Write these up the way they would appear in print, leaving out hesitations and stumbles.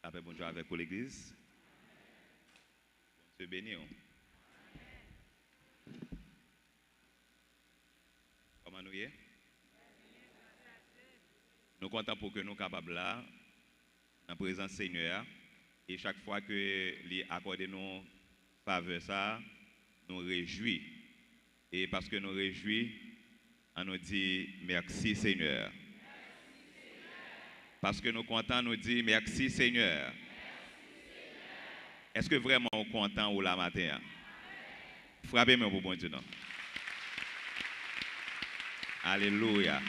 Après, bonjour avec l'église. Dieu béni. Comment nous y est? Nous sommes contents pour que nous soyons capables là, en présence Seigneur, et chaque fois que lui accorde nous faveur ça, nous réjouis. Et parce que nous réjouis, on nous dit merci Seigneur. Parce que nous sommes contents, nous dit merci Seigneur. Est-ce que vraiment on est content ou la matin? Frappez-moi pour bon Dieu. Non? Alléluia.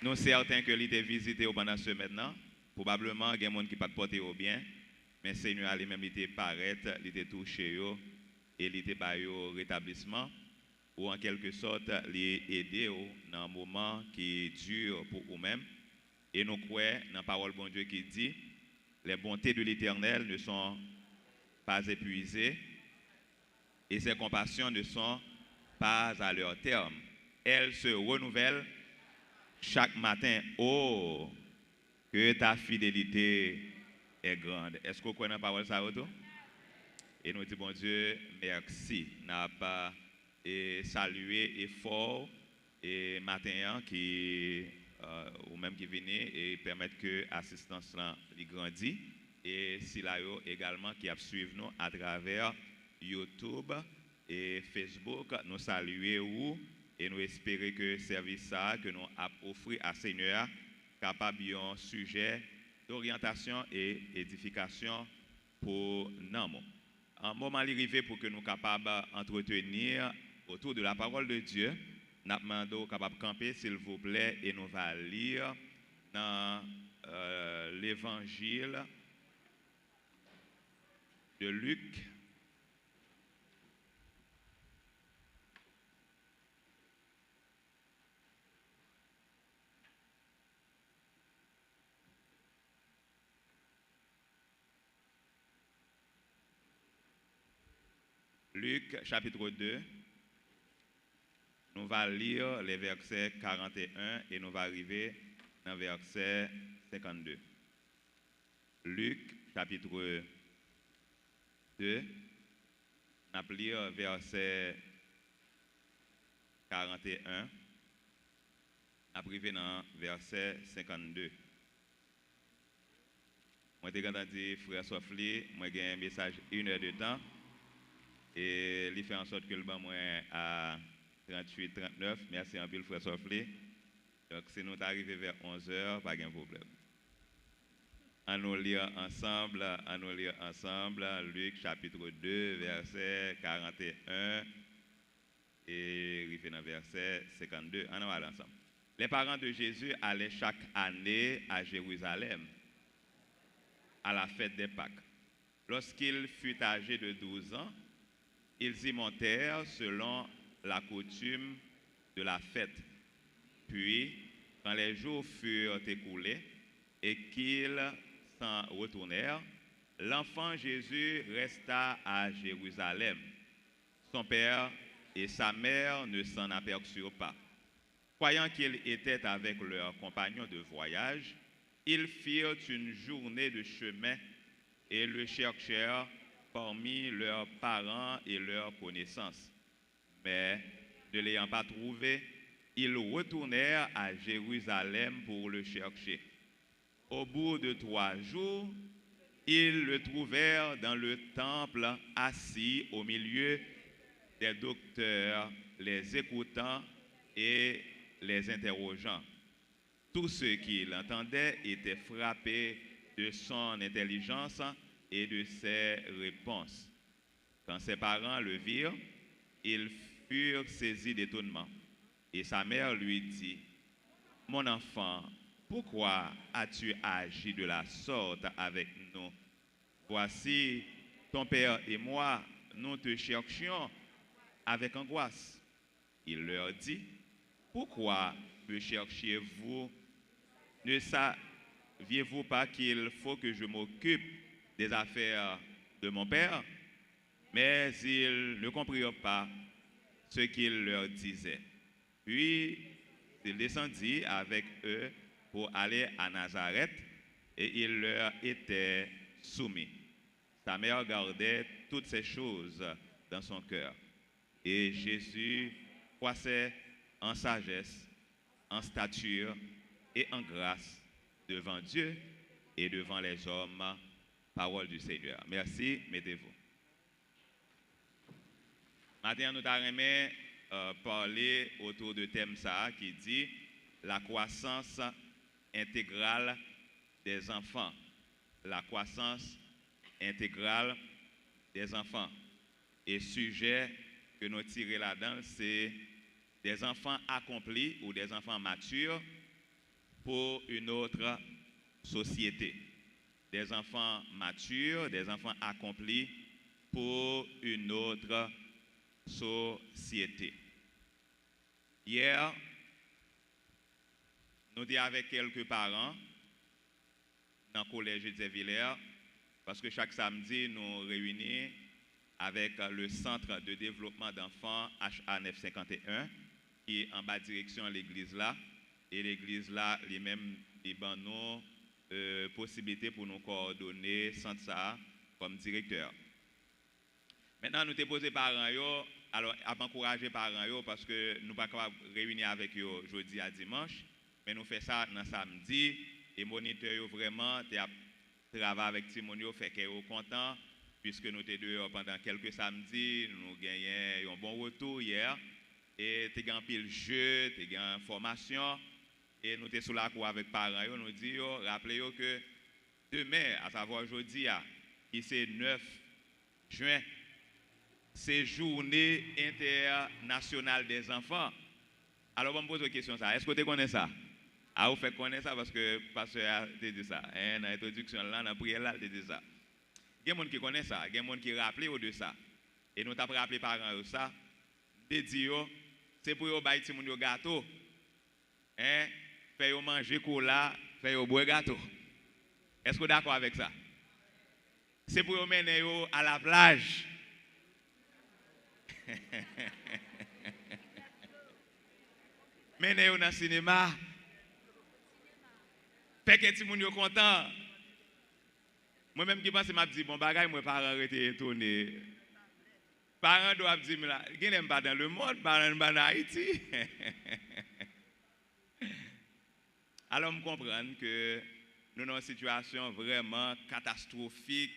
Nous sommes certains que l'idée visité pendant ce maintenant. Probablement, il y a des gens qui ne pas porter au bien. Mais le Seigneur lui-même était paraître, il était touché et il était par au rétablissement. Ou en quelque sorte, les aider dans un moment qui dure pour vous-même. Et nous croyons dans la parole de Dieu qui dit les bontés de l'Éternel ne sont pas épuisées et ses compassions ne sont pas à leur terme. Elles se renouvellent chaque matin. Oh, que ta fidélité est grande. Est-ce que vous connaissez la parole ça autour? Et nous disons, bon Dieu, merci. Nous n'avons pas salué et fort et matin qui ou même qui viennent et permettre que l'assistance grandisse. Et Silayo également qui a suivi nous à travers YouTube et Facebook. Nous saluons et nous espérons que le service que nous avons offert à Seigneur capable d'un sujet d'orientation et d'édification pour nous. Un moment arrivé pour que nous soyons capables d'entretenir autour de la parole de Dieu. Nous demandons capable de camper, s'il vous plaît, et nous allons lire dans l'évangile de Luc. Luc chapitre 2, nous allons lire les versets 41 et nous allons arriver dans verset 52. Luc chapitre 2, nous allons lire verset 41, nous allons arriver dans verset 52. Moi, je suis dit, frère Sofli, moi j'ai un message 1 heure de temps. Et il fait en sorte que le banc à 38, 39. Merci un peu, frère Sofli. Donc, si nous arrivons vers 11h, pas de problème. On nous lire ensemble, Luc chapitre 2, verset 41 et il fait dans verset 52. On va aller ensemble. Les parents de Jésus allaient chaque année à Jérusalem à la fête des Pâques. Lorsqu'il fut âgé de 12 ans, ils y montèrent selon la coutume de la fête. Puis, quand les jours furent écoulés et qu'ils s'en retournèrent, l'enfant Jésus resta à Jérusalem. Son père et sa mère ne s'en aperçurent pas. Croyant qu'ils étaient avec leurs compagnons de voyage, ils firent une journée de chemin et le cherchèrent parmi leurs parents et leurs connaissances. Mais, ne l'ayant pas trouvé, ils retournèrent à Jérusalem pour le chercher. Au bout de 3 jours, ils le trouvèrent dans le temple, assis au milieu des docteurs, les écoutant et les interrogeant. Tous ceux qui l'entendaient étaient frappés de son intelligence et de ses réponses. Quand ses parents le virent, ils furent saisis d'étonnement. Et sa mère lui dit, « Mon enfant, pourquoi as-tu agi de la sorte avec nous? Voici, ton père et moi, nous te cherchions avec angoisse. » Il leur dit, « Pourquoi me cherchiez-vous? Ne saviez-vous pas qu'il faut que je m'occupe des affaires de mon père? » Mais ils ne comprirent pas ce qu'il leur disait. Puis il descendit avec eux pour aller à Nazareth et il leur était soumis. Sa mère gardait toutes ces choses dans son cœur. Et Jésus croissait en sagesse, en stature et en grâce devant Dieu et devant les hommes. Parole du Seigneur. Merci, mettez-vous. Maintenant, nous allons parler autour de thème ça qui dit la croissance intégrale des enfants. La croissance intégrale des enfants. Et sujet que nous tirons là-dedans, c'est des enfants accomplis ou des enfants matures pour une autre société. Des enfants matures, des enfants accomplis pour une autre société. Hier, nous étions avec quelques parents dans le collège de Villers, parce que chaque samedi, nous réunissons avec le Centre de développement d'enfants HA951, qui est en bas direction de l'église là. Et l'église là, lui-même, nous possibilité pour nous coordonner sans ça comme directeur. Maintenant, nous t'ai posé parents yo, alors encourager parents yo parce que nous pas capable réunir avec eux jeudi à dimanche, mais nous fait ça dans samedi et moniteur yo vraiment travailler avec Timon yo fait que yo content puisque nous t'ai dehors pendant quelques samedis, nous gagné un bon retour hier et t'ai gagné pile jeu, t'ai gagné formation. Et nous sommes sous la cour avec parents, nous disons, rappelez-vous que demain, à savoir aujourd'hui, qui c'est 9 juin, c'est journée internationale des enfants. Alors, on me pose une question, est-ce que tu connais ça? Ah, vous faites connaître ça parce que le pasteur a dit ça. Dans l'introduction, là, dans la prière, là, il dit ça. Il y a des gens qui connaissent ça, il y a des gens qui rappellent de ça. Et nous avons rappelé parents ça. Ils disent, c'est pour vous bailler un gâteau. Faire manger cola, faire boire gâteau. Est-ce que vous êtes d'accord avec ça? C'est pour vous mener à la plage. Mener dans le cinéma. Fait que tout le monde est content. Moi-même qui pense, je dis, bon, bagay, moi, parents étaient étonnés. Parents doivent dire, il n'y a pas dans le monde, parents pas en Haïti. Alors, je comprends que nous sommes dans une situation vraiment catastrophique.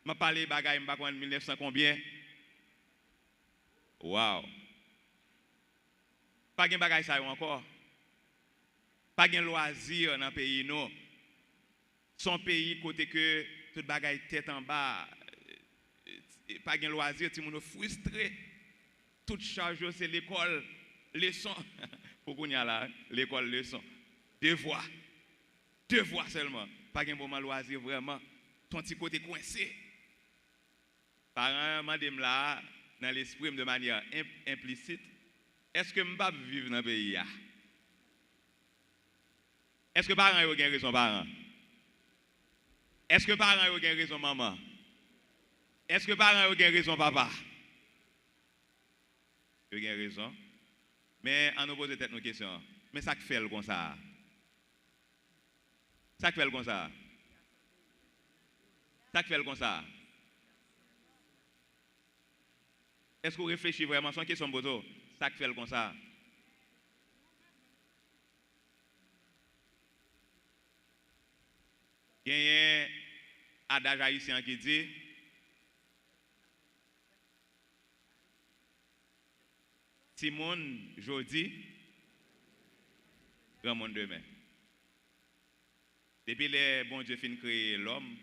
Je parle de bagaille, je ne sais pas 1900 combien. Wow. Pas de bagaille ça encore. Pas de loisir dans le pays, non. Son pays, côté que tout bagaille tête en bas. Pas de loisir, tout le monde frustré. Toute charge, c'est l'école, leçon. Pour qu'on y a là, l'école leçon. Deux fois seulement. Pas de moment loisir vraiment. Ton petit côté coincé. Parents, madame là, dans l'esprit de manière implicite, est-ce que je ne peux pas vivre dans le pays? Est-ce que parents ont raison, parents? Est-ce que parents ont raison, maman? Est-ce que parents ont raison, papa? Ils ont raison. Mais on nous pose peut-être nos questions. Mais ça fait comme ça? Ça fait comme ça? Ça fait comme ça? Est-ce que vous réfléchissez vraiment sur une question de ça fait comme ça? Il y a un adage haïtien qui dit si monde jodi, grand monde demain. Depuis les bon Dieu fin créer l'homme,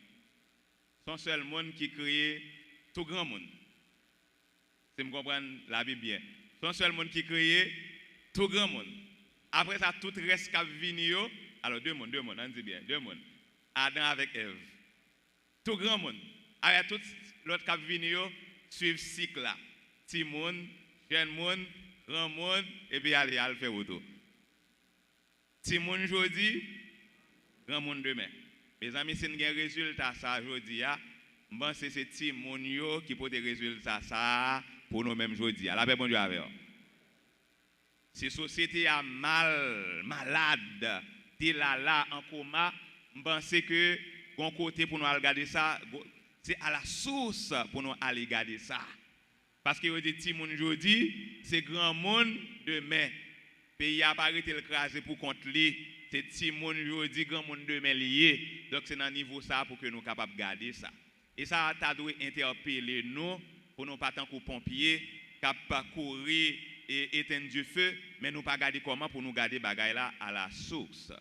son seul monde qui crée tout grand monde. Si vous comprenez la Bible bien. Son seul monde qui crée tout grand monde. Après ça, tout reste qui vient. Alors deux mondes, on dit bien, deux mondes. Adam avec Ève. Tout grand monde. Avec tout l'autre qui vient, suivre cycle là. Petit monde, jeune monde, grand monde, et puis aller faire auto. Petit monde aujourd'hui, grand monde demain. Mes amis, si nous avons un résultat ça aujourd'hui, je pense que c'est petit monde qui peut des résultats ça pour nous-mêmes aujourd'hui. La paix, bon Dieu avec vous. Si la société a malade, t'es là en coma, je pense que bon côté pour nous regarder ça, c'est à la source pour nous aller regarder ça. Parce que les petits gens aujourd'hui, c'est grand monde demain. Le pays a pas été écrasé pour contre lui. C'est petits gens aujourd'hui, grand monde demain lié. Donc c'est dans niveau ça pour que nous soyons capables de garder ça. Et ça doit interpeller nous pour nous pas tant que pompiers, capables courir et éteindre du feu, mais nous pas garder comment pour nous garder bagaille là à la source.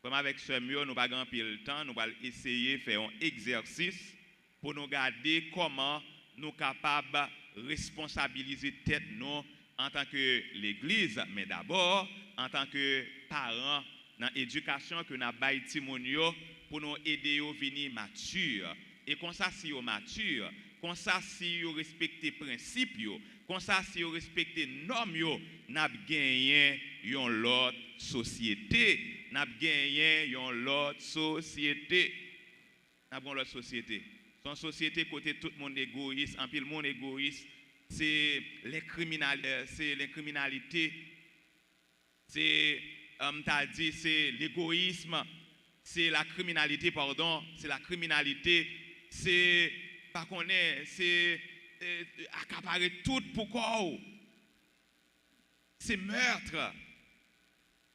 Comme avec ce mieux, nous pas gagner le temps, nous allons essayer de faire un exercice pour nous garder comment nous sommes capables de responsabiliser tête nous en tant que l'Église, mais d'abord en tant que parents dans l'éducation que nous avons pour nous aider à venir matures. Et comme ça, si vous mature, comme ça, si vous respectez les principes, comme ça, si vous respectez les normes, nous avons gagné une autre société. Nous avons gagné une autre société. Nous avons une autre société. C'est une société côté tout le monde égoïste, en pile le monde égoïste, c'est les criminalités, c'est c'est l'égoïsme, c'est la criminalité, pardon, c'est la criminalité, c'est pas qu'on est, c'est accaparer tout pour quoi, c'est meurtre,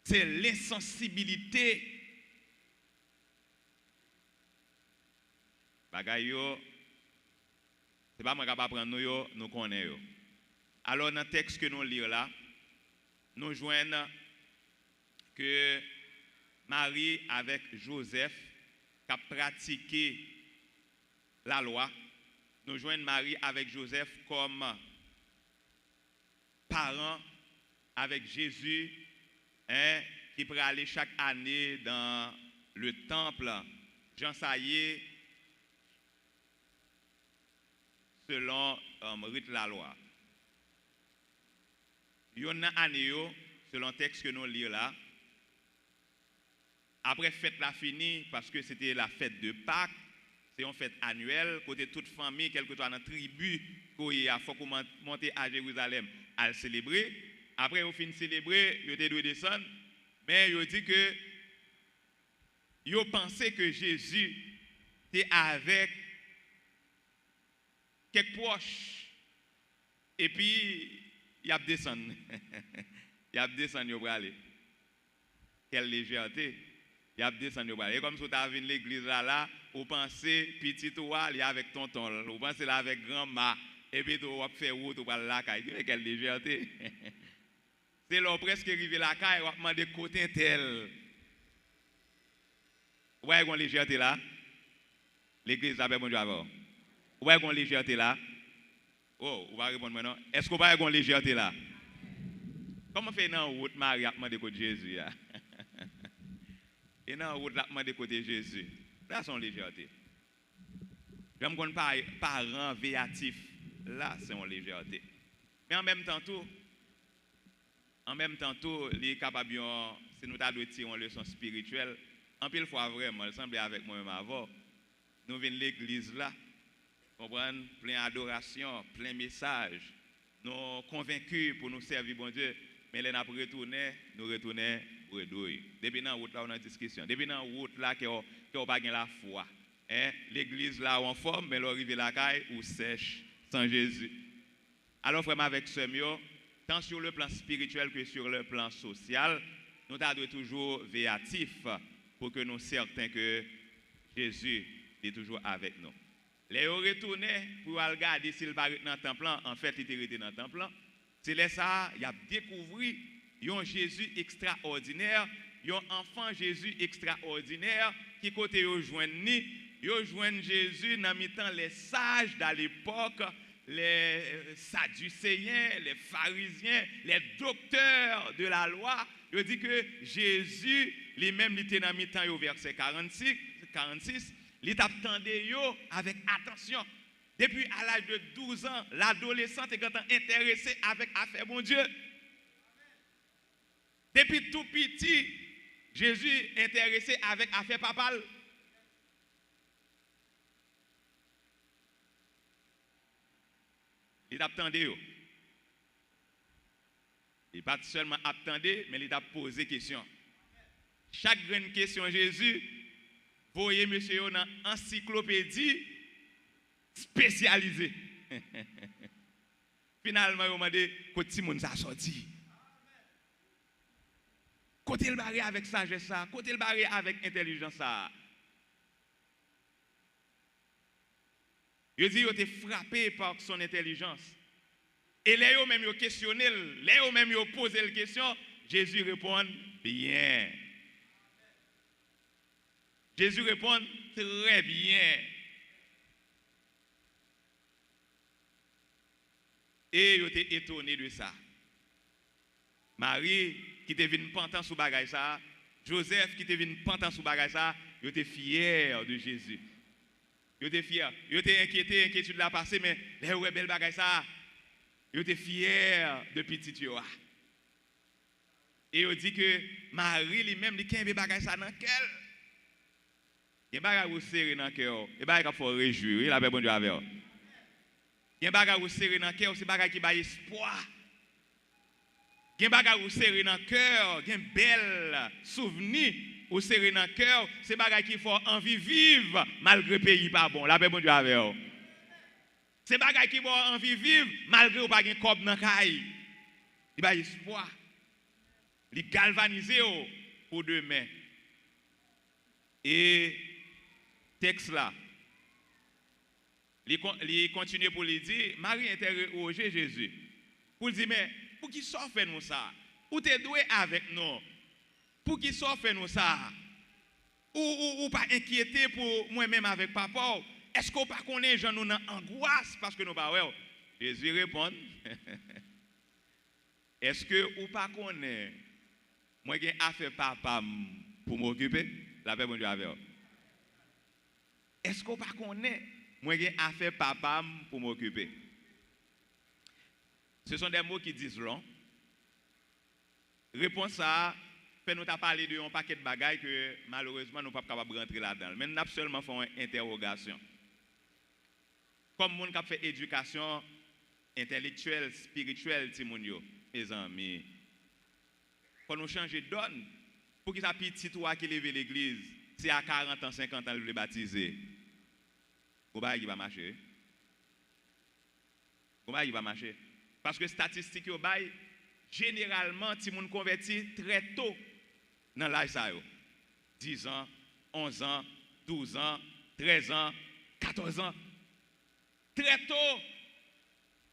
c'est l'insensibilité. Bagay yo, c'est pas moi qui va prendre nous, nous connaissons. Alors dans le texte que nous lisons là, nous joignons que Marie avec Joseph qui a pratiqué la loi, nous joignons Marie avec Joseph comme parents avec Jésus, hein, qui pourrait aller chaque année dans le temple Jean Saillé selon rite la loi. Yon année selon le texte que nous lisons là, après fête la finie, parce que c'était la fête de Pâques, c'est une fête annuelle, côté toute famille, quelle que soit dans la tribu, il faut qu'on monte à Jérusalem à le célébrer. Après, on finit de célébrer, il était dû descendre, mais il dit que il pensait que Jésus était avec quelques proches, et puis il a descendu. Il a descendu pour aller. Quelle légèreté. Il a descendu pour aller. Et comme si tu as vu l'église là, vous pensez, petit toi, il est avec tonton, vous pensez là avec grand-mère, et puis tu vas faire route pour aller là. Quelle légèreté. C'est là presque arrivé la caille, on va demander côté tel. Vous voyez qu'on légèreté là? L'église a bon Dieu avant. Vous voyez qu'on légèreté là? Oh, vous va répondre maintenant. Est-ce qu'on va qu'on légèreté là? Comment fait dans la route Marie a demandé côté Jésus? Et dans la route a demandé côté Jésus. Là, c'est une légèreté. J'aime qu'on parents véatifs. Là, c'est une légèreté. Mais en même temps, il est capable, si nous avons tiré une leçon spirituelle, en pile fois vraiment, il semble avec moi-même avant, nous venons de l'église là, comprenez, plein d'adoration, plein de messages, nous convaincus pour nous servir, bon Dieu, mais là, nous retournons bredouille. Depuis dans la route là, on a une discussion. Depuis dans la route là, qui n'a pas la foi. Hein? L'église là, en forme, mais l'arrivée la caille ou sèche sans Jésus. Alors, vraiment, avec ce mieux, tant sur le plan spirituel que sur le plan social, nous devons toujours véatifs pour que nous soyons certains que Jésus est toujours avec nous. Les retournés pour regarder s'il va dans le temple, en fait, il était dans le temple. C'est là ça, il a découvert un Jésus extraordinaire, un enfant Jésus extraordinaire qui côté yo joignent Jésus dans mi-temps les sages de l'époque, les sadducéens, les pharisiens, les docteurs de la loi. Il dit que Jésus lui-même était dans mi-temps au verset 46, il t'attendait avec attention. Depuis à l'âge de 12 ans, l'adolescent est intéressé avec affaire bon Dieu. Depuis tout petit, Jésus est intéressé avec affaire papale. Il attendait. Il pas seulement attendre, mais il a posé question. Chaque grande question Jésus, voyez monsieur dans une encyclopédie spécialisée. Finalement, il m'a dit, côté Simon ça sorti. Côté le barré avec sagesse ça, côté le barré avec intelligence ça. Il dit, il était frappé par son intelligence. Et là, il même questionné, là, il même posé la question, Jésus répond bien. Jésus répond très bien. Et il était étonné de ça. Marie, qui était venue pantant sous bagage ça, Joseph, qui était venu pantant sous bagage ça, il était fier de Jésus. Il était fier. Il était inquiété, inquiétude l'a passé, mais les ouais belle bagage ça, il était fier de petit Yoa. Et il dit que Marie lui-même, il a bagage ça dans quel. Il y a bagage ou serré dans cœur, il bagage qu'il faut réjouir, il a bon Dieu avec. Il y a bagage ou serré dans cœur, c'est bagage qui baille espoir. Il y a bagage ou serré dans cœur, il y a bel souvenir ou serré dans cœur, c'est bagage qui faut envie vivre malgré le pays pas bon. La paix bon Dieu avec. C'est bagage qui faut envie vivre malgré ou pas gen cob dans caille. Il baille espoir. Il galvaniser pour demain. Et texte là, il continue pour lui dire, Marie interroge Jésus. Pour lui dire, mais pour qui ça fait nous ça? Ou t'es doué avec nous? Pour qui ça fait nous ça? Ou pas inquiété pour moi-même avec papa? Est-ce qu'on pas connaît gens nous dans angoisse parce que nous pas ouais? Jésus répond, est-ce que ou pas connaît moi j'ai affaire papa pour m'occuper? La paix bon Dieu avec. Est-ce qu'on pas connaît moi j'ai affaire papa pour m'occuper? Ce sont des mots qui disent long. Réponse à fait nous t'a parlé de un paquet de bagailles que malheureusement nous ne sommes pas capables de rentrer là-dedans. Mais nous seulement fait une interrogation. Comme moun qui fait éducation intellectuelle, spirituelle, mes amis, pour nous changer de donne, pour qu'ils soient petits toi qui lève l'église, c'est à 40 ans, 50 ans, le baptiser. Comment il va marcher? Comment il va marcher? Parce que statistiques, généralement, les gens convertis très tôt dans l'âge. 10 ans, 11 ans, 12 ans, 13 ans, 14 ans. Très tôt,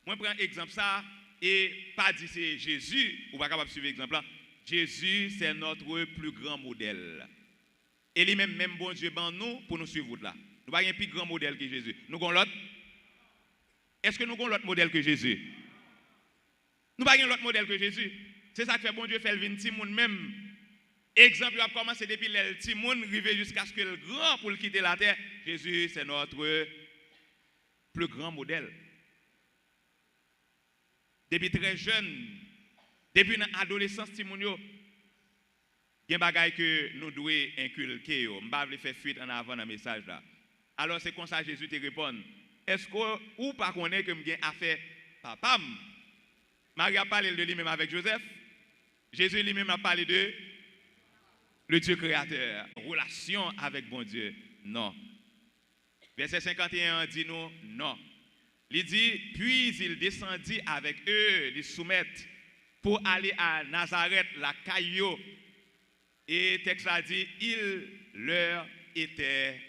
moi je prends exemple ça, et pas dire c'est Jésus, ou pas capable de suivre l'exemple là. Jésus, c'est notre plus grand modèle. Et lui-même, même bon Dieu, ben nous, pour nous suivre là. Nous n'avons pas un plus grand modèle que Jésus. Nous avons l'autre. Est-ce que nous avons l'autre modèle que Jésus? Nous n'avons pas l'autre modèle que Jésus. C'est ça que fait bon Dieu fait le vin Timoun même. Exemple, il a commencé depuis le Timoun, arrivé jusqu'à ce que le grand pour le quitter la terre. Jésus, c'est notre plus grand modèle. Depuis très jeune, depuis l'adolescence, Timoun, il y a des choses que nous devons inculquer. Je ne vais pas faire fuite en avant dans le message là. Alors c'est comme ça que Jésus te répond. Est-ce que ou pas connaît que j'ai affaire papa? Marie a parlé de lui-même avec Joseph. Jésus lui-même a parlé de le Dieu créateur. Relation avec bon Dieu. Non. Verset 51 dit nous non. Il dit, puis il descendit avec eux, les soumettre pour aller à Nazareth, la Caillou. Et le texte a dit, il leur était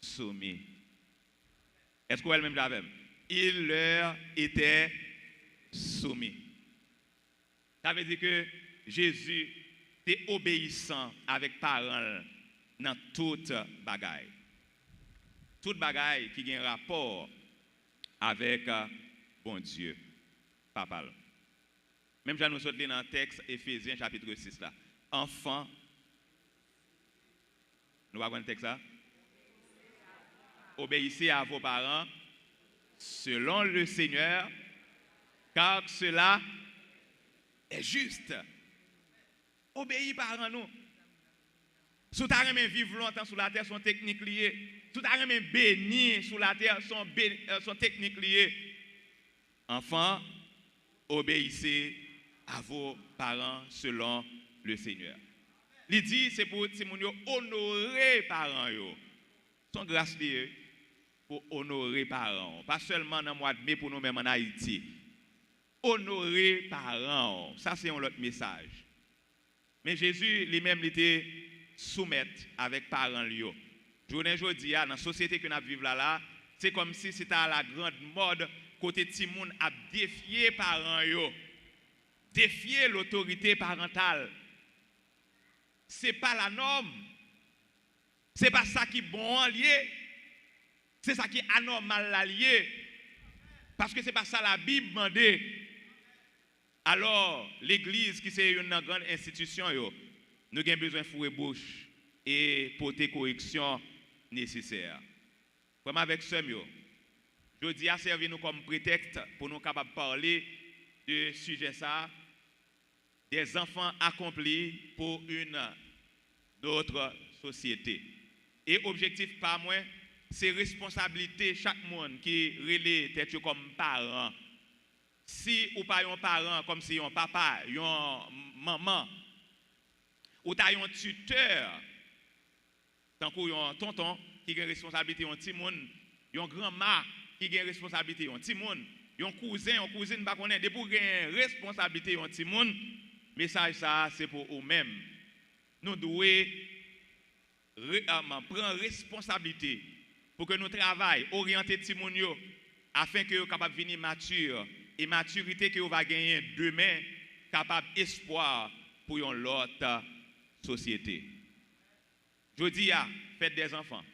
soumis. Est-ce que vous même j'avais? Il leur était soumis. Ça veut dire que Jésus était obéissant avec parole dans toute bagaille. Toute bagaille qui a un rapport avec bon Dieu. Papa. Même si nous sommes dans le texte Éphésiens chapitre 6 là. Enfant. Nous allons voir le texte là. Obéissez à vos parents selon le Seigneur, car cela est juste. Obéis parents nous. Sous ta reine vivre longtemps sur la terre sont techniques liées. Sous ta reine béni sur la terre sont techniques liées. Enfants, obéissez à vos parents selon le Seigneur. Il dit, c'est pour honorer parents. Son grâce liée pour honorer parents. Pas seulement dans le mois de mai pour nous-mêmes en Haïti. Honorer parents. Ça, c'est un autre message. Mais Jésus lui-même était soumettre avec parents. Aujourd'hui, dans la société que nous vivons là, c'est comme si c'était à la grande mode, côté Timoun a défié parents, défier l'autorité parentale. Ce n'est pas la norme. Ce n'est pas ça qui est bon lié. C'est ça qui est anormal lié. Parce que ce n'est pas ça la Bible demande. Alors, l'Église, qui est une grande institution, nous avons besoin de fourrer bouche et porter correction nécessaire. Comme avec ce je dis à servir nous comme prétexte pour nous capables de parler de sujet ça, des enfants accomplis pour une autre société. Et objectif pas moins, c'est responsabilité chaque monde qui relève tête comme parent. Si ou pas un parent comme si un papa, un maman, ou t'as un tuteur, tant qu'un tonton qui a une responsabilité, un petit monde, un grand-mère qui a une responsabilité, un petit monde, un cousin, une cousine, pas connaît, de pour une responsabilité, un petit monde, message ça c'est pour eux-mêmes. Nous devons prendre responsabilité pour que nous travaillions, orienter petit monde afin que nous capable venir mature et maturité que vous va gagner demain capable espoir pour une autre société. Je dis faites des enfants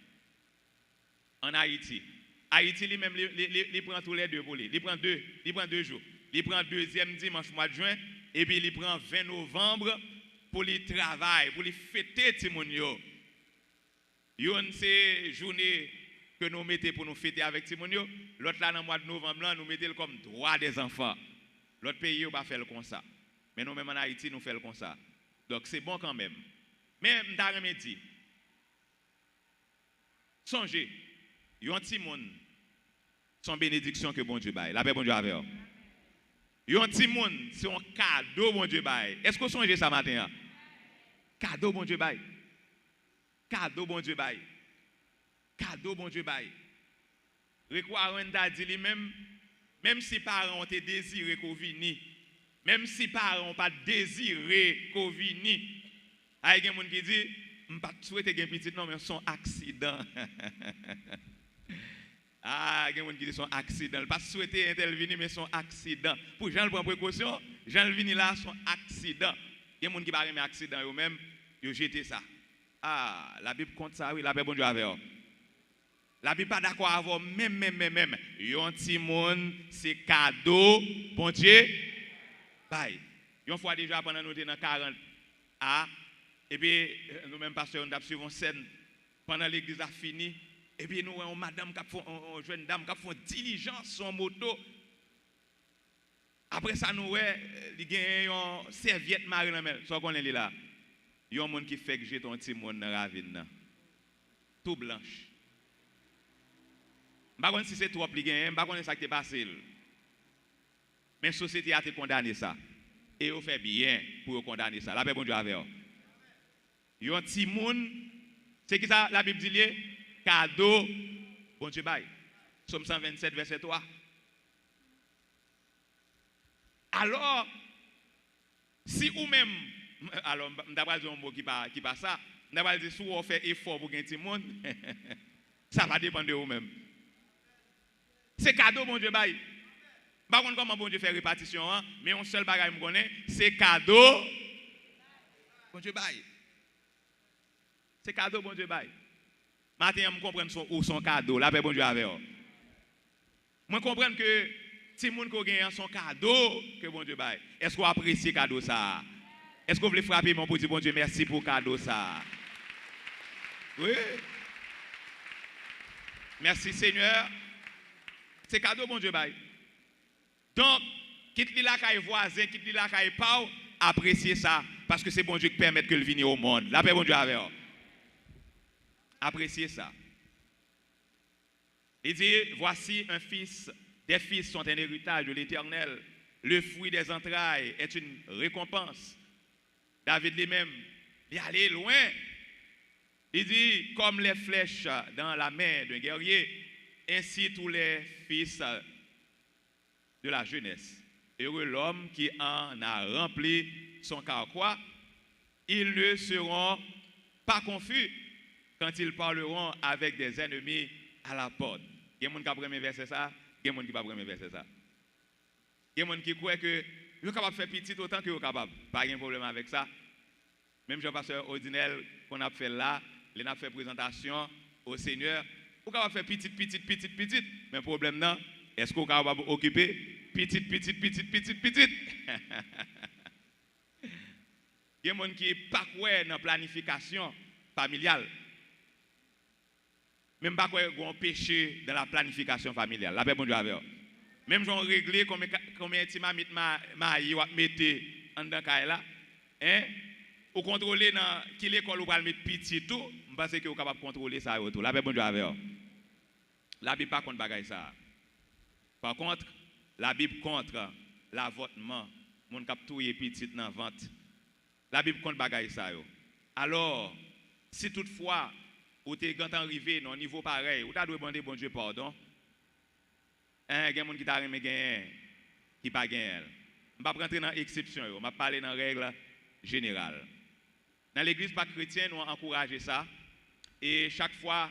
en Haïti. Haïti lui-même il prend tous les deux pour lui. Il prend 2 jours. Il prend deuxième dimanche mois de juin et puis il prend 20 novembre pour le travail, pour les fêter Timonio. Yon c'est journée que nous mettons pour nous fêter avec Timonio. L'autre là dans le mois de novembre nous mettons comme droit des enfants. L'autre pays va faire comme ça. Mais nous même en Haïti nous faisons comme ça. Donc c'est bon quand même. Mais m'ta dit songez, yon ti moun son bénédiction que bon Dieu baille. La paix bon Dieu avec vous. Yon ti moun c'est un cadeau bon Dieu baille. Est-ce que vous songez ça matin? Cadeau bon Dieu baille. Cadeau bon Dieu baille. Cadeau bon Dieu baille. Rekwarenda dit lui-même, même si parents ont désiré qu'on vienne, même si parents n'ont pas désiré qu'on vienne, il y a des gens qui disent, je ne pas souhaiter un petit non, mais son accident. Ah, il y a des gens qui disent son accident. Je ne pas souhaiter intervenir, mais son accident. Pour Jean prend précaution, Jean vini là, son accident. Il y a des gens qui ne pas accident eux-mêmes, ils ont jeté ça. Ah, la Bible compte ça, oui, la paix bon Dieu avec eux. La Bible pas d'accord avec même. Yon ti moun, c'est cadeau, bon Dieu. Bye. Yon fois déjà pendant nous dans 40 A, et puis nous-mêmes pasteurs nous avons suivi une scène pendant l'église a fini, et puis nous avons madame qui font une jeune dame qui font diligence son moto. Après ça nous il y a une serviette marine dans main, ça qu'on est là. Yon monde qui fait que j'ai ton ti moun dans ravine tout blanche. Je ne sais pas si c'est trop plié, je ne sais pas si ça qui est passé. Mais la société a condamné ça. Et on fait bien pour condamner ça. La paix bon Dieu avec vous. Yon ti moun, c'est qui ça la Bible dit lié? Cadeau, bon Dieu bail. Somme 127, verset 3. Alors, si ou même, alors, je ne vais pas dire un mot qui passe ça, je ne vais pas dire si vous faites effort pour gagner ti moun, ça va dépendre de vous-même. C'est cadeau, bon Dieu, bail. Par contre, comment bon Dieu fait répartition, hein? Mais un seul bagage, je connais, c'est cadeau, bon Dieu, bail. C'est cadeau, bon Dieu, bail. Maintenant, je comprends où son cadeau, la paix, bon Dieu, avec vous. Je comprends que si les gens qui ont son cadeau, que bon Dieu, bail. Est-ce que vous appréciez cadeau ça? Est-ce que vous voulez frapper mon petit bon Dieu, merci pour cadeau ça? Oui. Merci, Seigneur. C'est cadeau, bon Dieu, bail. Donc, quitte la caille voisin, quitte la caille pau, appréciez ça, parce que c'est bon Dieu qui permet que le vienne au monde. La paix, bon Dieu, avec vous. Appréciez ça. Il dit, voici un fils, des fils sont un héritage de l'Éternel, le fruit des entrailles est une récompense. David lui-même, il est allé loin. Il dit, comme les flèches dans la main d'un guerrier, ainsi tous les fils de la jeunesse. Heureux l'homme qui en a rempli son carquois. Ils ne seront pas confus quand ils parleront avec des ennemis à la porte. Il y a des gens qui ont premier verset ça, il y a des gens qui n'ont pas premier verset ça. Il y a des gens qui croient que ils sont capables de faire petit autant que ils sont capables. Pas de problème avec ça. Même Jean-Pasteur Ordinel qu'on a fait là, il a fait présentation au Seigneur. Vous pouvez faire petit. Mais le problème là, est-ce qu'on est capable d'occuper petit. Il y a des gens qui ne sont pas dans la planification familiale. Même pas qu'on péché dans la planification familiale. La paix bon Dieu avec eux. Même si on réglé combien de maïs ou mettez en dedans là, hein, ou contrôler dans quelle école ou va mettre petit tout, je pense que vous capable de contrôler ça tout. La paix bon Dieu avec eux. La Bible pas contre bagaille ça. Par contre, la Bible contre l'avortement, mon cap touyer petit dans vente. La Bible contre bagaille ça yo. Alors, si toutefois ou t'es quand arrivé dans un niveau pareil, ou t'as dû demander bon Dieu pardon. Il y a des gens qui t'a remis gain qui pas gain. Je ne vais pas rentrer dans l'exception, je vais parler dans la règle générale. Dans l'église pas chrétienne, on encourage ça. Et chaque fois,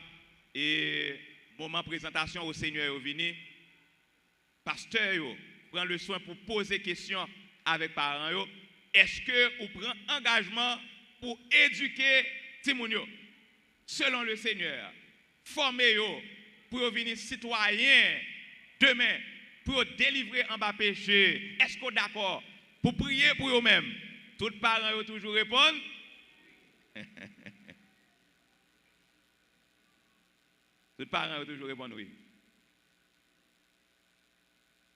et moment de présentation au Seigneur est venu, pasteur prend le soin pour poser questions avec parents. Est-ce que vous prenez engagement pour éduquer Timounio selon le Seigneur, former pour devenir citoyen demain, pour délivrer en bas péché? Est-ce que vous êtes d'accord pour prier pour eux-mêmes? Tous les parents ont toujours répondent. Tous les parents ont toujours répondu oui.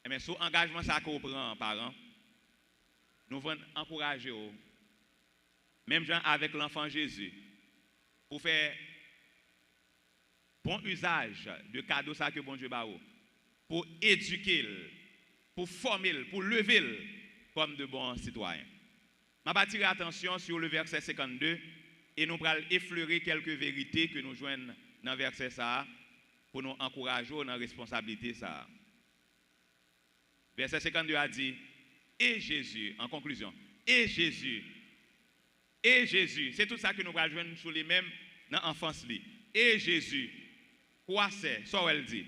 Mais sous engagement, ça qu'on prend, parents, nous voulons encourager, même gens avec l'enfant Jésus, pour faire bon usage de cadeaux ça que bon Dieu ba pour éduquer, pour former, pour lever comme de bons citoyens. Je vais attirer attention sur le verset 52 et nous allons effleurer quelques vérités que nous joignons dans le verset ça pour nous encourager dans la responsabilité ça. Verset 52 a dit, et Jésus, en conclusion, et Jésus, c'est tout ça que nous allons joindre sur les mêmes dans l'enfance. Et Jésus, quoi c'est? Ça elle dit.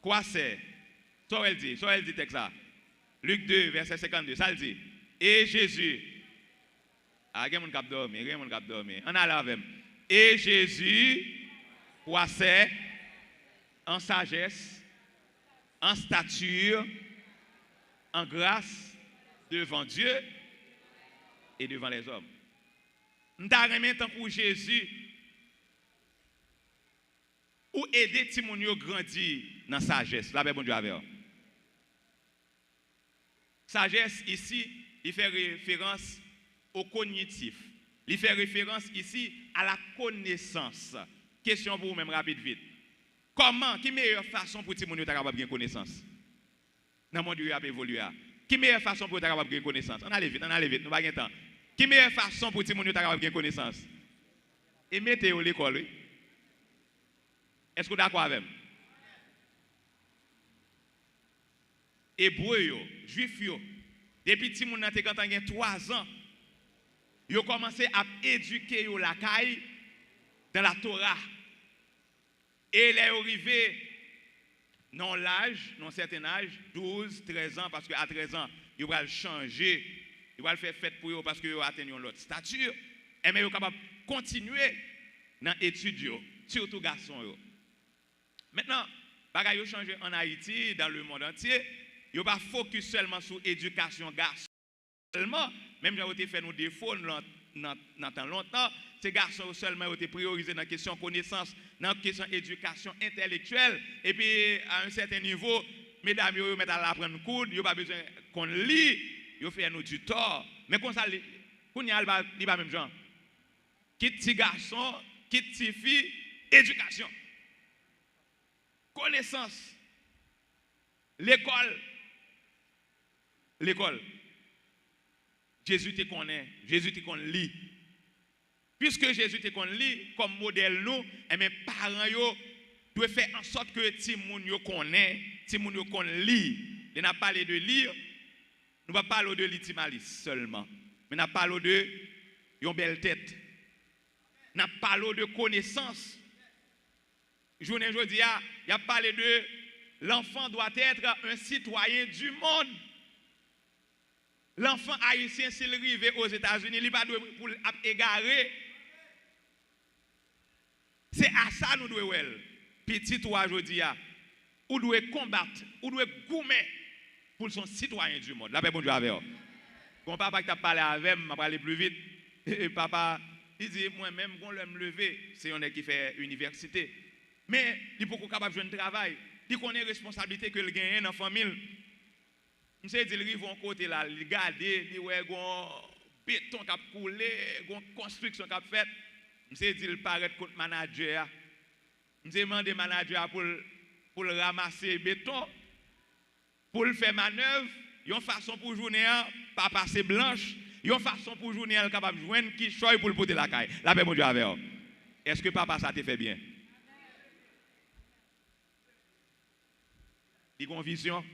Quoi c'est? Ça elle dit texte ça. Luc 2, verset 52, ça elle dit. Et Jésus, ah, il y a mon cap dormir, on a la même. Et Jésus, quoi c'est? En sagesse, en stature, en grâce devant Dieu et devant les hommes. Nous avons tant pour Jésus ou aider Timonio grandir dans la sagesse. La paix bon Dieu avec. Sagesse ici, il fait référence au cognitif. Il fait référence ici à la connaissance. Question pour vous-même rapide vite. Comment, qui meilleure façon pour Timonio d'avoir bien connaissance? Dans le monde où il a évolué. Qui meilleure façon pour avoir bien connaissance? On allait vite, nous n'avons pas de temps. Qui meilleure façon pour Timonio d'avoir bien connaissance? Et mettez à l'école, oui. Est-ce que vous êtes d'accord avec moi? Hébreu, juif, depuis que Timon a 3 ans, ils ont commencé à éduquer la caille dans la Torah. Et il est arrivé dans l'âge, dans un certain âge, 12, 13 ans, parce qu'à 13 ans, ils vont changer, ils vont faire fête pour eux parce qu'ils ont atteint l'autre stature. Et mais ils sont capables de continuer dans l'étude, surtout les garçons. Maintenant, les choses ont changé en Haïti, dans le monde entier. Ils ne sont pas focus seulement sur l'éducation garçon. Seulement, même si ils ont fait nos défauts dans longtemps, ces garçons seulement ont été priorisés dans la question connaissance, dans la question éducation intellectuelle. Et puis, à un certain niveau, mesdames, ils mettent à l'apprendre coude, ils n'ont pas besoin qu'on lit, ils font nous du tort. Mais comme ça, il n'y a pas même genre. Quitte petit garçon, quitte petite fille, éducation. Connaissance. L'école. l'école. Jésus te connaît, Jésus te connaît lit. Puisque Jésus te connaît lit comme modèle nous, et mes parents yo doivent faire en sorte que ti moun yo connaît, ti moun yo connaît lit. On n'a pas parlé de lire, nous pas parler de litimalis seulement, mais n'a parlé de yon belle tête. N'a parlé de connaissance. Journée aujourd'hui, il a parlé de l'enfant doit être un citoyen du monde. L'enfant haïtien, s'il arrive aux États-Unis, il n'est pas pour égarer. C'est à ça que nous devons faire. Petit toi aujourd'hui, ou doit combattre, ou doit goumer pour son citoyen du monde. La paix, bon Dieu, avec vous. Quand papa qui t'a parlé avec moi, m'a parlé plus vite. Et papa, il dit, moi-même, quand je me lever, c'est un qui fait université. Mais il faut qu'on soit capable de jouer un travail. Il connaît la responsabilité que le gagne dans la famille. Je sais qu'il arrive à côté là, il regarde, il voit un béton qui a coulé, une construction qui a faite. Je sais qu'il paraît contre manager. Je demande au manager pour ramasser le béton, pour le faire manœuvre. Il y a une façon pour journée pas passer blanche. Il y a une façon pour journée capable de joindre qui choisit pour le porter la caille. La paix, mon Dieu, avec vous. Est-ce que papa, ça te fait bien? Il a une vision.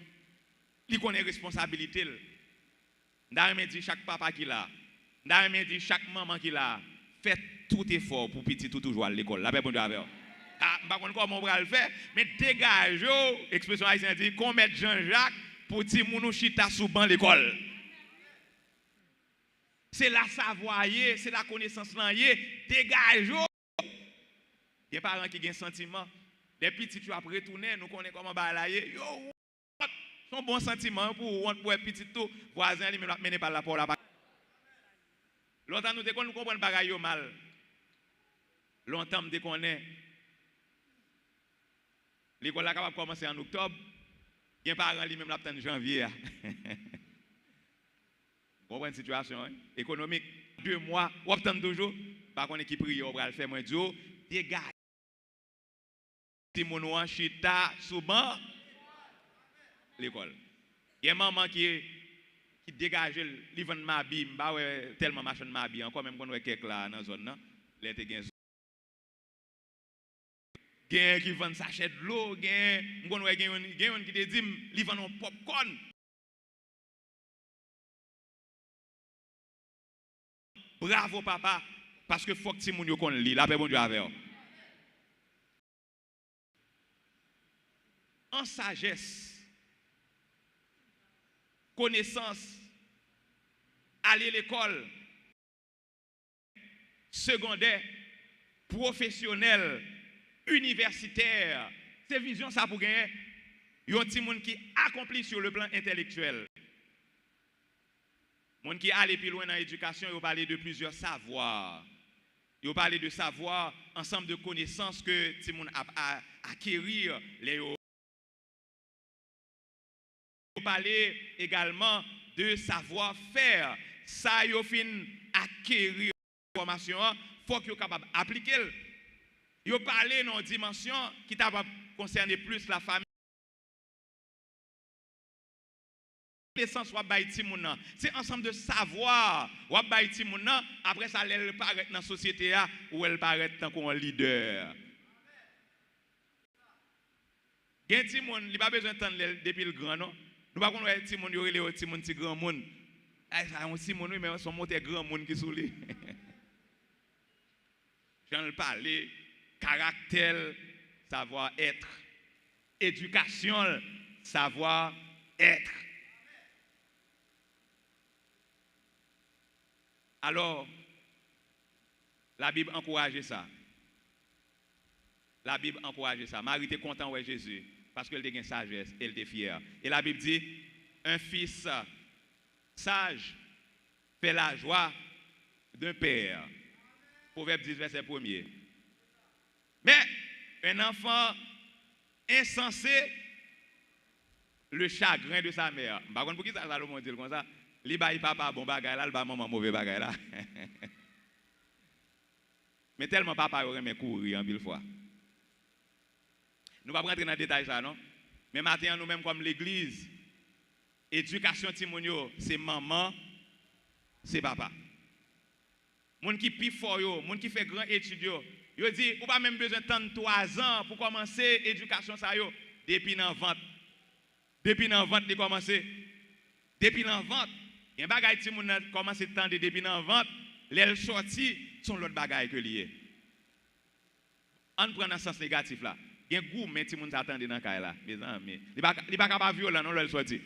Il connaît responsabilité. D'ailleurs, dit chaque papa qui l'a. D'ailleurs, dit chaque maman qui l'a. Faites tout effort pour petit tout toujours à l'école. La paix, bon Dieu, avec vous. Ah, je ne sais pas comment on va le faire, mais dégage, expression haïtienne dit, qu'on mette Jean-Jacques pour ti mounou chita sous ban l'école. C'est la savoir, c'est la connaissance là, dégage. Il y a des parents qui ont un sentiment. Les petits, tu as retourné, nous connaissons comment balayer. Yo, son bon sentiment pour être petit tout, voisin, il ne mène pas la porte. Longtemps, nous comprenons bagaille mal. Longtemps, nous connaissons. L'école est capable de commencer en octobre. Il y a des parents qui même en janvier. Vous comprenez la situation économique? 2 mois, vous attendez toujours. Par contre, qui prie, on va le faire moins dur. Dégage. Si mon chita souvent l'école. Il y a une maman qui dégage le livre de ma vie, tellement machin de ma vie, encore même qu'on a quelques là dans la zone, les gen qui vend sachet de l'eau, gen qui te dit li vend un popcorn. Bravo papa parce que faut que ti moun yo kon li, la paix bon Dieu avec vous. En sagesse, connaissance, aller à l'école, secondaire, professionnel, universitaire, c'est vision ça pour gagner. Il y a un petit monde qui accomplit sur le plan intellectuel. Monde qui allait plus loin dans l'éducation, il parle de plusieurs savoirs. Il parle de savoir, ensemble de connaissances que petit monde a acquérir les. Il parle également de savoir-faire. Ça, il fin acquérir l'information, il faut qu'il soit capable d'appliquer. Il parle dans une dimension qui t'a concerné plus la famille. L'essence c'est ensemble de savoir après ça elle paraît dans la société où elle paraît tant qu'on leader. Gen ti moun, il pas besoin d'entendre depuis le grand non. Nous pas connait ti moun yo relé ti moun ti grand monde. Ah ça on ti moun mais son monter grand monde qui sous lui. J'en parler caractère, savoir être, éducation, savoir être. Alors, la Bible encourage ça. La Bible encourage ça. Marie était content de Jésus parce qu'elle était sagesse, elle était fière. Et la Bible dit, un fils sage fait la joie d'un père. Proverbe 10, verset 1er. Mais un enfant insensé, le chagrin de sa mère. Par contre, pour qui ça Salomon dit comme ça? Li bail papa bon bagay là, le ba maman mauvais bagay là. Mais tellement papa aurait aimé courir en mille fois. Nous ne pouvons pas rentrer dans les détails ça non. Mais maintenant nous même comme l'église, Éducation ti moun yo, c'est maman, c'est papa. Moun qui pi fort yo, moun qui fait grand étude yo dit ou pas même besoin de 3 ans pour commencer éducation ça yo depuis dans vente. Depuis dans vente de commencer. Depuis dans vente, il y a un bagage ti moun commencer tande depuis dans vente, l'elle sorti son l'autre bagage que lié. On prend dans sens négatif là. Il y a un goût mais ti moun s'attendre dans caille là, mes amis. Il pas capable violent non l'elle sorti.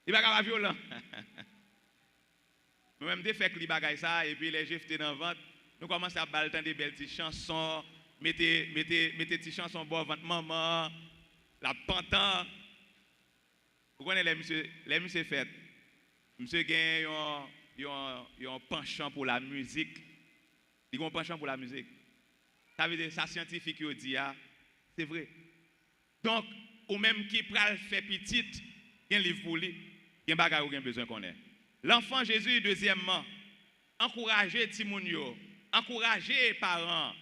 Il pas capable violent. Moi-même, des faits que les bagailles ça, et puis les jetés dans la vente, nous commençons à baller des belles petites chansons, mettez petites chansons pour votre maman, la pantan. Vous connaissez les monsieur fêtes. Monsieur gagne un penchant pour la musique. Il a un penchant pour la musique. Ça veut dire ça scientifique qui dit c'est vrai. Donc, ou même qui pral fait petite, il y a un livre pour lui, il y a un bagage où il a besoin qu'on ait. L'enfant Jésus, deuxièmement, encourager Timounio, encourager les parents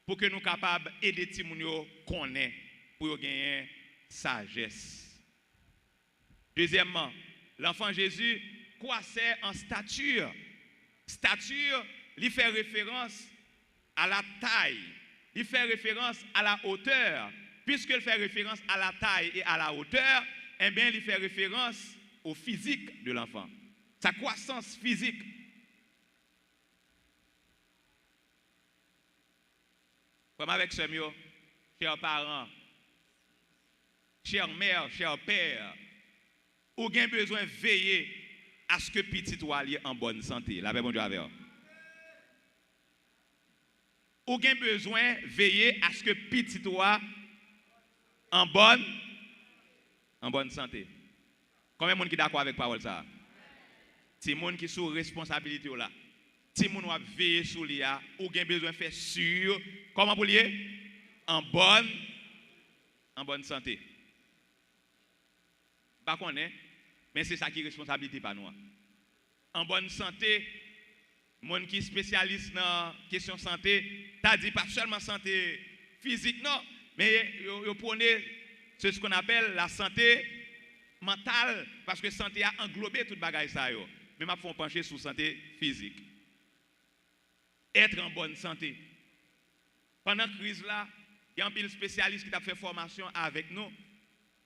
pour que nous soyons capables d'aider Timounio connaître pour gagner sagesse. Deuxièmement, l'enfant Jésus croissait en stature. Stature, il fait référence à la taille, il fait référence à la hauteur. Puisqu'il fait référence à la taille et à la hauteur, eh bien, il fait référence au physique de l'enfant. Sa croissance physique. Comme avec ce mieux, chers parents, chers mères, chers pères, vous avez besoin de veiller à ce que petit toi est en bonne santé. La paix, bon Dieu avec vous. Vous avez besoin de veiller à ce que petit toi en bonne santé. Combien de monde qui est d'accord avec parole ça? Si monde qui sous responsabilité là, si monde va veiller sur lui, ou bien besoin de faire sûr, comment pour lier en bonne santé. Pas qu'on est, mais c'est ça qui est responsabilité par nous. En bonne santé, monde qui est spécialiste dans question santé, t'as dit pas seulement santé physique non, mais vous prenez ce qu'on appelle la santé mentale parce que santé a englobé toute bagaille ça yo. Mais m'a font pencher sur santé physique. Être en bonne santé. Pendant la crise là, il y a un pile spécialiste qui a fait formation avec nous.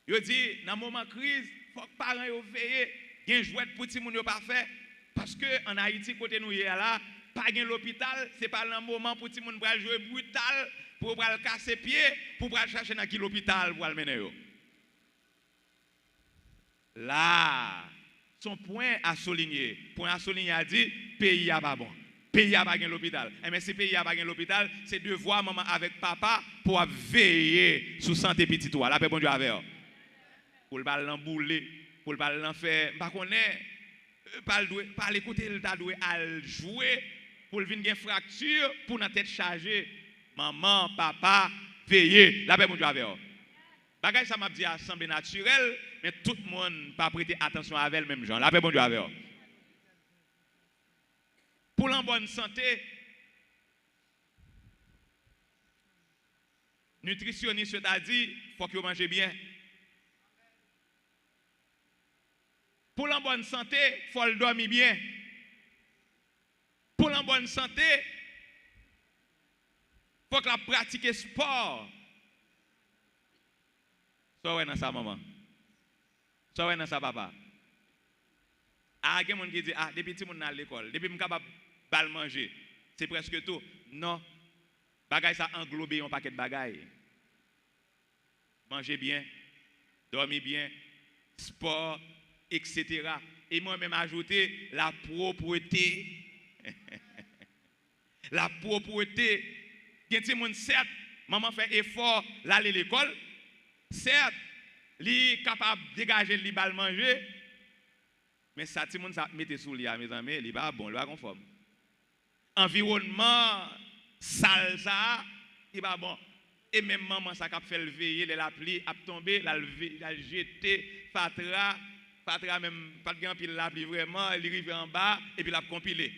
Il dit dans moment de crise, faut que les parents veillent, il y a un jouet pour ti moun yo pas fait parce que en Haïti côté nous là, pas gain l'hôpital, c'est pas le moment pour ti moun pral jouer brutal pour pral casser pied, pour pral chercher dans qui l'hôpital pour le mener yo. Là, son point à souligner a dit, pays a pas bon. Pays a pas gagné l'hôpital. Mais si pays a pas gagné l'hôpital, c'est devoir maman avec papa pour veiller sur santé petit toi. La paix bon Dieu avec. Pour le pas l'embouler, pour le pas l'enfer, pas connaît pas l'écouter il t'a doué à jouer pour le venir fracture pour notre tête chargée. Maman, papa, veiller. La paix bon Dieu avec. Bagay ça m'a dit semble naturel, mais tout le monde pas prêter attention à elle même gens. La paix bon Dieu avec. Pour la bonne santé, nutritionniste t'a dit faut que vous mangez bien. Pour la bonne santé, faut le dormir bien. Pour la bonne santé, faut que la pratique sport. Ça ouais dans sa maman. Ça ouais dans sa papa. Ah, il y a des gens qui disent depuis que je suis à l'école, depuis que je suis capable de manger, c'est presque tout. Non. Bagay ça englobe un paquet de bagailles. Manger bien, dormir bien, sport, etc. Et moi-même ajouter la propreté. La propreté. Il y a des gens, certes, maman fait effort d'aller à l'école. Certes, il est capable de dégager le bal manger. Mais ça, tout le monde mette sous lui, mes amis, il n'est pas bon, il n'est pas conforme. Environnement sale, ça, il n'est pas bon. Et même maman, ça a fait le veiller, la pluie a tombé, la jeté, Fatra même, pas de grand pile la pluie vraiment, il arrive en bas, et puis la compilé.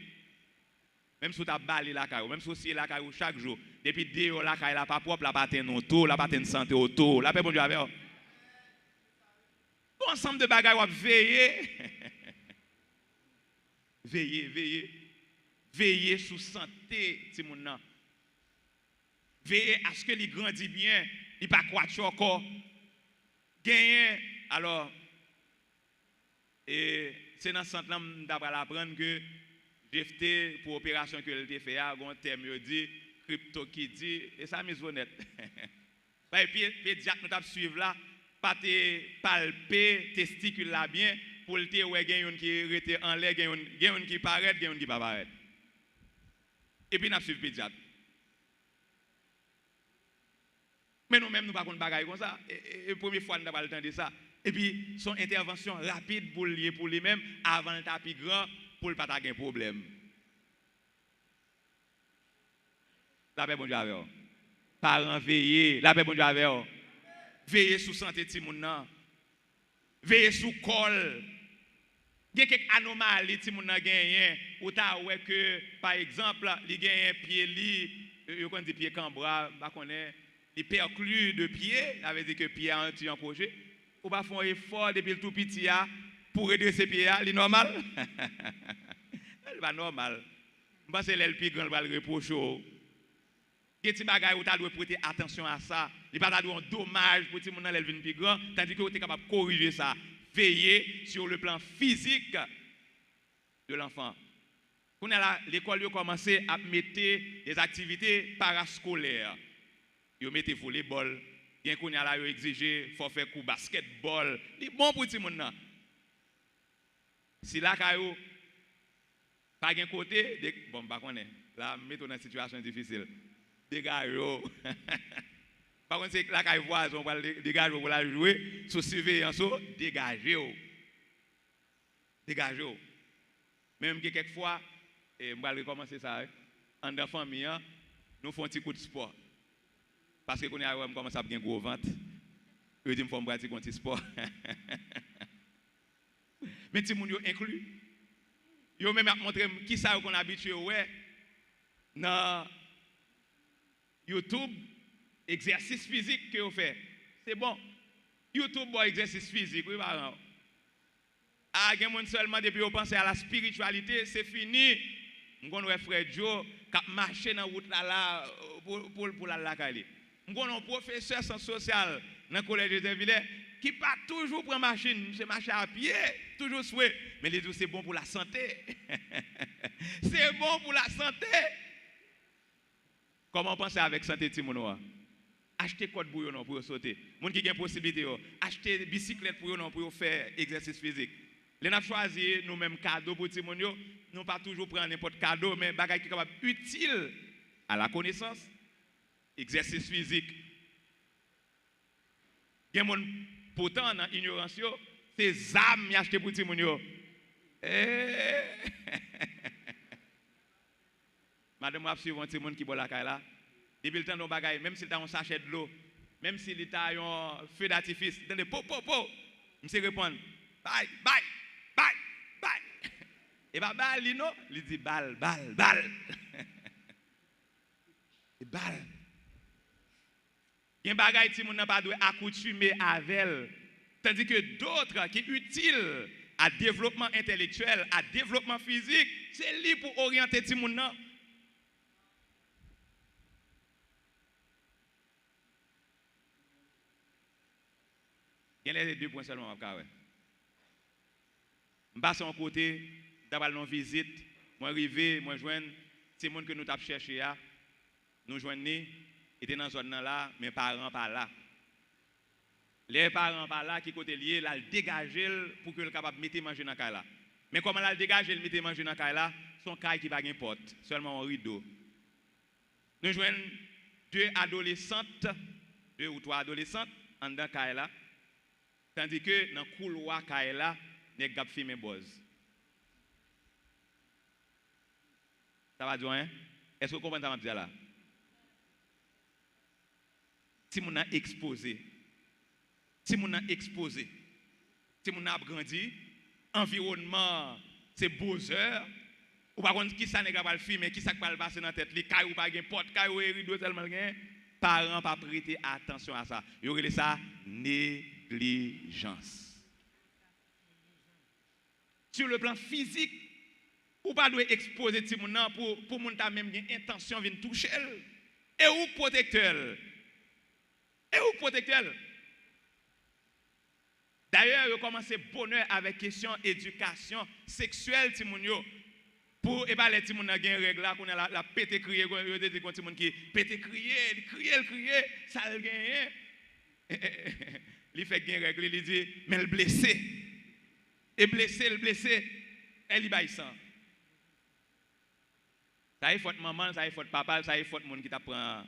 Même si tu as balé la caillou, même si tu as la caillou chaque jour, depuis 2 jours, la caillou n'est pas propre, la patin non tout, la patin santé autour, la paix bon Dieu avec. Bon ensemble de bagages, on veiller. Veiller sur santé, ti moun nan. Veiller à ce que il grandit bien, il pas croître encore. Gagner, alors, et c'est dans ce sens-là que d'après apprendre que j'ai fait pour l'opération que j'ai fait, un terme dit crypto qui dit, et ça mise honnête. Et puis, pédiatre nous t'a suivre là, pas te palper, testicule là bien, pour le te ouais, gagne qui est en l'air, gagne qui paraît, gagne qui pas paraît. Et puis, nous suivre pédiatre. Mais nous-mêmes, nous ne pouvons pas faire comme ça. Et la première fois, nous n'avons pas le temps de ça. Et puis, son intervention rapide pour lui-même, avant le tapis grand, pour ne pas avoir un problème. La paix, bon Dieu, avec vous. Parents, veillez. La paix, bon Dieu, avec vous. Veillez sur la santé de Timoun. Veillez sur le col. Il y a quelques anomalies que Timoun a gagné. Ou tu as vu que, par exemple, il y a un pied, il y a des pieds cambra, il perclus de pied, ça veut dire que pied a un petit projet. Ou pas faire un effort depuis le tout petit pour redresser pied, c'est normal? C'est pas normal. Je pense que c'est le plus grand va le reprocher. Il y a des choses où tu dois prêter attention à ça. Il n'y a pas de dommage pour que les gens viennent plus grand, tandis que tu es capable de corriger ça. Veiller sur le plan physique de l'enfant. Quand l'école a commencé à mettre des activités parascolaires. Yo mettez volleyball, bien qu'on y a là yo exigé faut faire coup basketball, c'est bon pour tout monde là. Si là kayo pas gain côté bon pas connaît. Là mettons dans situation difficile. Dégage yo. Par contre c'est là kayo voisin on va dégager pour la jouer sous surveillance dégager yo. Dégager yo. Même que quelquefois et on va recommencer ça en dans famille nous font un petit coup de sport. Parce que quand on commence à bien gros ventre, je dis qu'il faut pratiquer un petit sport. Mais si moun yo inclus, yo même montré qui ça qu'on habitué ouais dans YouTube exercice physique que vous fait. C'est bon. YouTube bon exercice physique oui parents. Ah gen moun seulement depuis on pense à la spiritualité, c'est fini. M'gon ouais frère Joe qui marcher dans route là pour la caler. Nous avons un professeur social dans le collège de Saint-Villers qui pas toujours prendre machine, c'est marcher à pied, toujours souhait. Mais les deux, c'est bon pour la santé. C'est bon pour la santé. Comment penser avec santé Timonoa? Acheter code bouillon pour sauter. Les gens qui ont une possibilité, acheter des bicyclettes pour faire exercice physique. Les gens choisi nous-mêmes cadeaux pour Timono, nous pas toujours prendre n'importe cadeau, mais bagage qui est capable utile à la connaissance. Exercice physique. Il y a des gens pourtant dans l'ignorance, c'est âmes qui acheté pour les gens. Madame, je suis un petit monde qui boit la caille là. Depuis le temps, nos bagailles, même s'il a un sachet de l'eau, même s'il a un feu d'artifice, il dit po, je sais répondre. Bye. Et bien, il dit balle. Et balle. Il y a des bagages qui ne pas accoutumer avec elle. Tandis que d'autres qui sont utiles à développement intellectuel, à développement physique, c'est lui pour orienter les gens. Il y a les deux points seulement. Je passe à côté, d'abord une visite, moi arrivé, moi joindre, c'est les gens que nous avons cherché, nous joignons. Était dans zone là, mes parents pas là. Les parents pas là qui côté lié, là le dégager pour que le capable mettre manger dans caille là. Mais comment là le dégager, le mettre manger dans caille là, son caille qui pas gain porte, seulement un rideau. Nous joignons deux ou trois adolescentes en dans caille là. Tandis que dans couloir caille là, nèg gap filmer boz. Ça va dire hein? Est-ce que vous comprenez ça m'a dit là? Si mon a exposé, si mon a grandi, environnement, c'est beaux heures, ou par contre, qui ça n'est pas le film, qui ça va le passer dans la tête, les cailles ou pas de porte, cailles ou rideau tellement gain, parents pas prêter attention à ça. Ils auraient ça négligence. sur le plan physique, ou pas doit exposer ti moun nan pour moun ta même gen intention vinn toucher. Et ou protecteur. Et ou protecteur. D'ailleurs, yo commencé bonheur avec question éducation sexuelle ti moun yo. Pour et pas les ti moun nan gen règle là qu'on a la pété crier yo dit kon ti moun qui pété crier ça le gagne. Il fait gen règle il dit mais le blessé. Et blessé elle y baille sang. Ça y faut maman, ça y faut papa, ça y faut monde qui t'apprend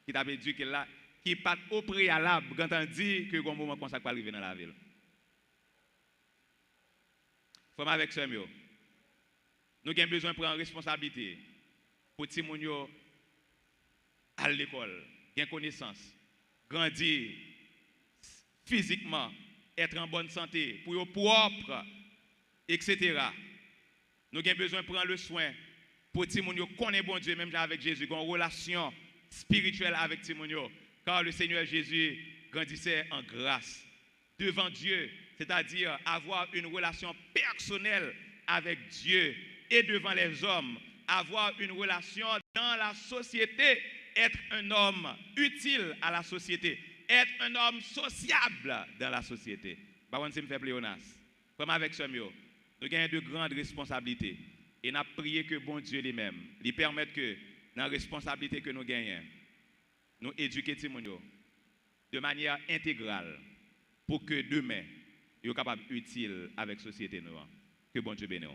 qui t'a éduqué là qui pas au préalable quand on dit que un moment comme ça va arriver dans la ville. Faut avec ça mieux. Nous avons besoin de prendre responsabilité pour ti moun yo à l'école, gagner connaissance, grandir physiquement, être en bonne santé, pour yo propre, etc. Nous avons besoin de prendre le soin pour ti moun yo connaître bon Dieu même avec Jésus, une relation spirituelle avec ti moun yo, car le Seigneur Jésus grandissait en grâce devant Dieu, c'est-à-dire avoir une relation personnelle avec Dieu et devant les hommes, avoir une relation dans la société, être un homme utile à la société, être un homme sociable dans la société. Par contre, si je me fais pléonas, comme avec ce mot, nous avons de grandes responsabilités et nous avons prié que bon Dieu lui-même, lui permette que dans la responsabilité que nous gagnons, nous éduquons Timounio de manière intégrale pour que demain, nous soyons capables d'être utiles avec la société. Que bon Dieu bénisse.